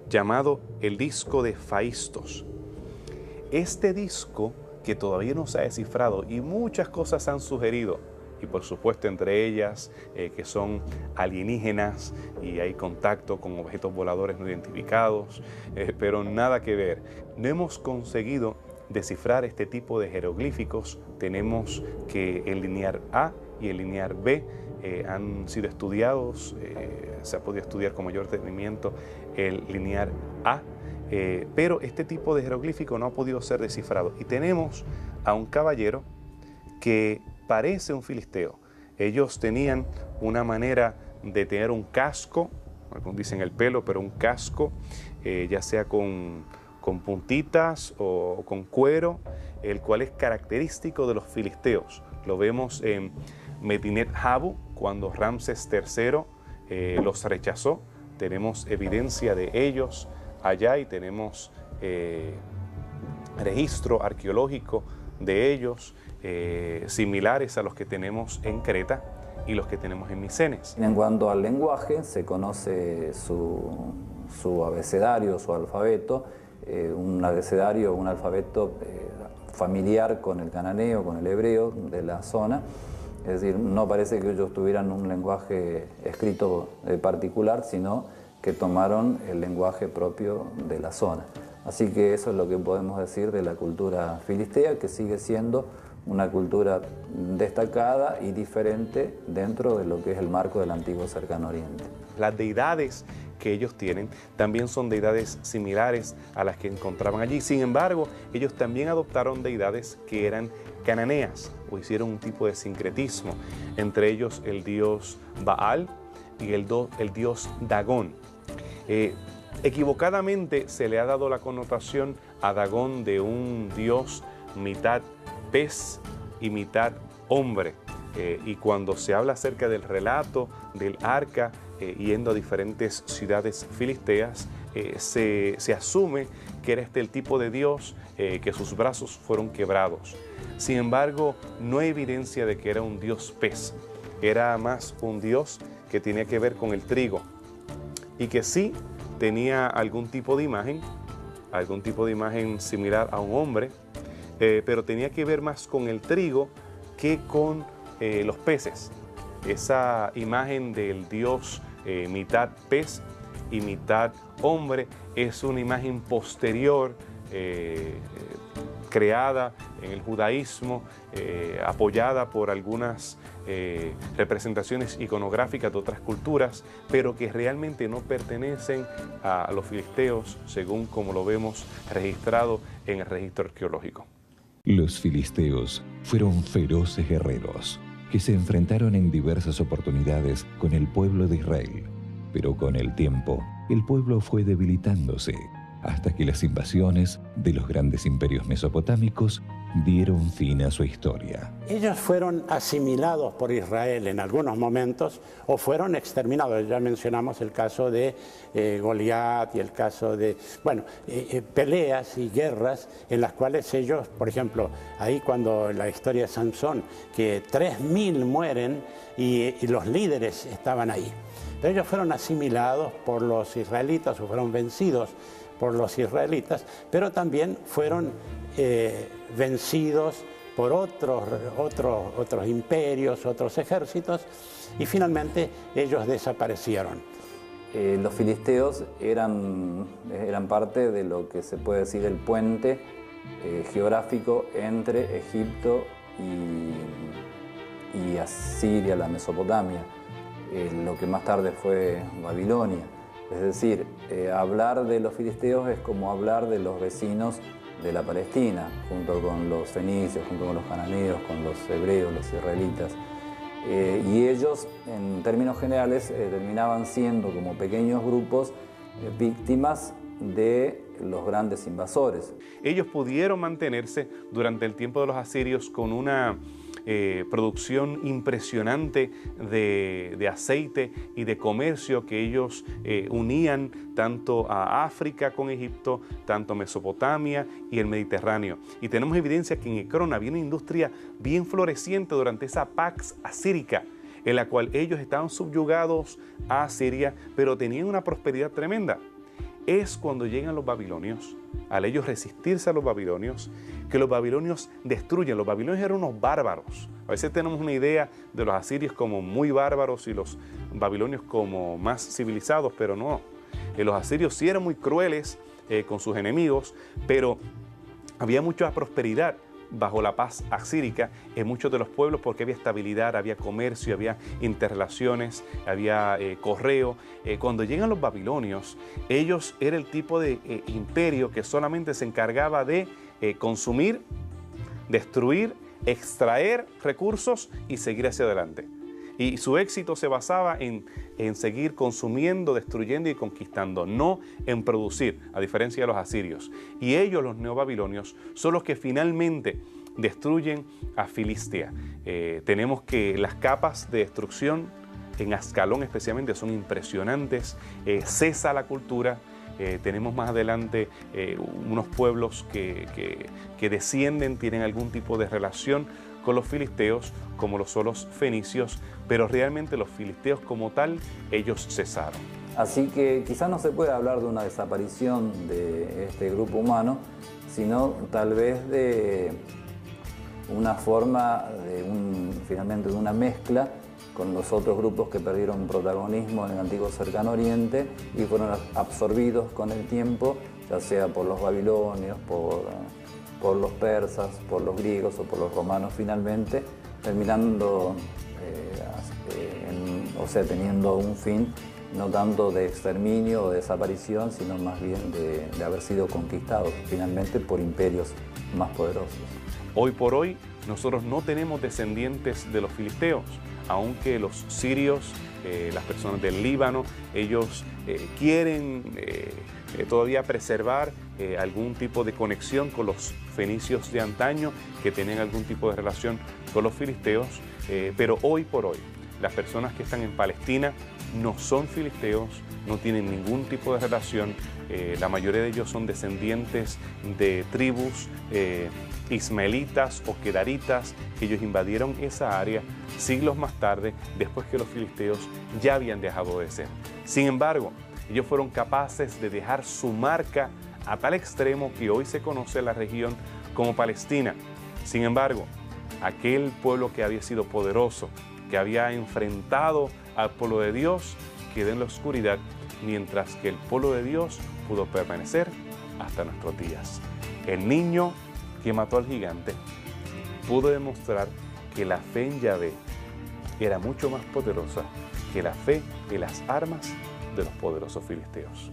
llamado el disco de Faistos. Este disco, que todavía no se ha descifrado y muchas cosas han sugerido, y por supuesto entre ellas que son alienígenas y hay contacto con objetos voladores no identificados, pero nada que ver. No hemos conseguido descifrar este tipo de jeroglíficos. Tenemos que el linear A y el linear B han sido estudiados, se ha podido estudiar con mayor detenimiento el linear A, pero este tipo de jeroglífico no ha podido ser descifrado. Y tenemos a un caballero que parece un filisteo. Ellos tenían una manera de tener un casco, algunos dicen el pelo, pero un casco, ya sea con puntitas o con cuero, el cual es característico de los filisteos. Lo vemos en Medinet Habu, cuando Ramsés III los rechazó. Tenemos evidencia de ellos allá y tenemos registro arqueológico de ellos, similares a los que tenemos en Creta y los que tenemos en Micenes. En cuanto al lenguaje, se conoce su abecedario, su alfabeto, un abecedario, un alfabeto familiar con el cananeo, con el hebreo de la zona. Es decir, no parece que ellos tuvieran un lenguaje escrito particular, sino que tomaron el lenguaje propio de la zona. Así que eso es lo que podemos decir de la cultura filistea, que sigue siendo una cultura destacada y diferente dentro de lo que es el marco del antiguo Cercano Oriente. Las deidades que ellos tienen también son deidades similares a las que encontraban allí. Sin embargo, ellos también adoptaron deidades que eran cananeas o hicieron un tipo de sincretismo, entre ellos el dios Baal y el dios Dagón. Equivocadamente se le ha dado la connotación a Dagón de un dios mitad pez y mitad hombre. Y cuando se habla acerca del relato del arca yendo a diferentes ciudades filisteas, se asume que era este el tipo de dios, que sus brazos fueron quebrados. Sin embargo, no hay evidencia de que era un dios pez. Era más un dios que tenía que ver con el trigo y que sí tenía algún tipo de imagen similar a un hombre, pero tenía que ver más con el trigo que con los peces. Esa imagen del dios mitad pez y mitad hombre es una imagen posterior, creada en el judaísmo, apoyada por algunas representaciones iconográficas de otras culturas, pero que realmente no pertenecen a los filisteos, según como lo vemos registrado en el registro arqueológico. Los filisteos fueron feroces guerreros que se enfrentaron en diversas oportunidades con el pueblo de Israel, pero con el tiempo el pueblo fue debilitándose hasta que las invasiones de los grandes imperios mesopotámicos dieron fin a su historia. Ellos fueron asimilados por Israel en algunos momentos o fueron exterminados. Ya mencionamos el caso de Goliat y el caso de, peleas y guerras en las cuales ellos, por ejemplo, ahí cuando la historia de Sansón, que 3000 mueren y los líderes estaban ahí. Pero ellos fueron asimilados por los israelitas o fueron vencidos por los israelitas, pero también fueron vencidos por otros imperios, otros ejércitos, y finalmente ellos desaparecieron. Los filisteos eran parte de lo que se puede decir el puente geográfico entre Egipto y Asiria, la Mesopotamia, lo que más tarde fue Babilonia. Es decir, hablar de los filisteos es como hablar de los vecinos de la Palestina, junto con los fenicios, junto con los cananeos, con los hebreos, los israelitas. Y ellos, en términos generales, terminaban siendo como pequeños grupos víctimas de los grandes invasores. Ellos pudieron mantenerse durante el tiempo de los asirios con una producción impresionante de aceite y de comercio que ellos unían tanto a África con Egipto, tanto a Mesopotamia y el Mediterráneo. Y tenemos evidencia que en Ecrón había una industria bien floreciente durante esa Pax Asírica, en la cual ellos estaban subyugados a Asiria, pero tenían una prosperidad tremenda. es cuando llegan los babilonios, al ellos resistirse a los babilonios, que los babilonios destruyen. Los babilonios eran unos bárbaros. A veces tenemos una idea de los asirios como muy bárbaros y los babilonios como más civilizados, pero no. Los asirios sí eran muy crueles con sus enemigos, pero había mucha prosperidad bajo la paz asírica en muchos de los pueblos porque había estabilidad, había comercio, había interrelaciones, había correo. Cuando llegan los babilonios, ellos era el tipo de imperio que solamente se encargaba de consumir, destruir, extraer recursos y seguir hacia adelante. Y su éxito se basaba en seguir consumiendo, destruyendo y conquistando, no en producir, a diferencia de los asirios. Y ellos, los neobabilonios, son los que finalmente destruyen a Filistea. Tenemos que las capas de destrucción, en Ascalón especialmente, son impresionantes. Cesa la cultura. Tenemos más adelante unos pueblos que descienden, tienen algún tipo de relación con los filisteos, como lo son los fenicios, pero realmente los filisteos como tal, ellos cesaron. Así que quizás no se puede hablar de una desaparición de este grupo humano, sino tal vez de una forma, finalmente de una mezcla con los otros grupos que perdieron protagonismo en el antiguo Cercano Oriente y fueron absorbidos con el tiempo, ya sea por los babilonios, por los persas, por los griegos o por los romanos finalmente, terminando, teniendo un fin no tanto de exterminio o de desaparición, sino más bien de haber sido conquistados finalmente por imperios más poderosos. Hoy por hoy nosotros no tenemos descendientes de los filisteos, aunque los sirios, las personas del Líbano, ellos quieren todavía preservar algún tipo de conexión con los fenicios de antaño que tienen algún tipo de relación con los filisteos, pero hoy por hoy las personas que están en Palestina no son filisteos, no tienen ningún tipo de relación. La mayoría de ellos son descendientes de tribus ismaelitas o quedaritas que ellos invadieron esa área siglos más tarde, después que los filisteos ya habían dejado de ser. Sin embargo, ellos fueron capaces de dejar su marca a tal extremo que hoy se conoce la región como Palestina. Sin embargo, aquel pueblo que había sido poderoso, que había enfrentado al pueblo de Dios, quedó en la oscuridad, mientras que el pueblo de Dios pudo permanecer hasta nuestros días. El niño que mató al gigante pudo demostrar que la fe en Yahvé era mucho más poderosa que la fe en las armas de los poderosos filisteos.